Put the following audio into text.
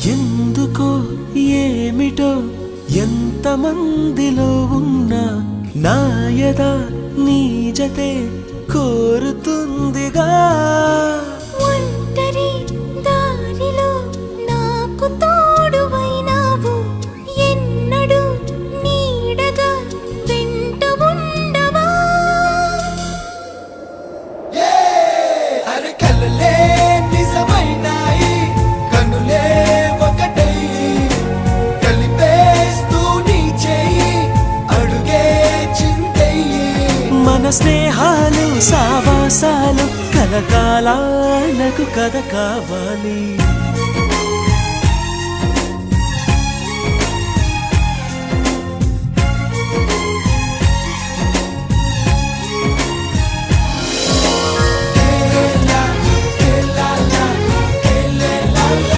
ఎందుకో ఏమిటో ఎంతమందిలో ఉన్నా నాయదా నీ జతే కోరుతుందిగా. ఒంటరి దారిలో నాకు తోడువైనావు, ఎన్నడూ నీడగా వెంట ఉండవా. అరే కలలే నిజమైనాయి, కనులే ఒకటై కలిపేస్తూ నీ చేయి అడుగే చింతయ్యి. మన స్నేహాలు సావాసాలు కలకాలాలకు కథ కావాలి.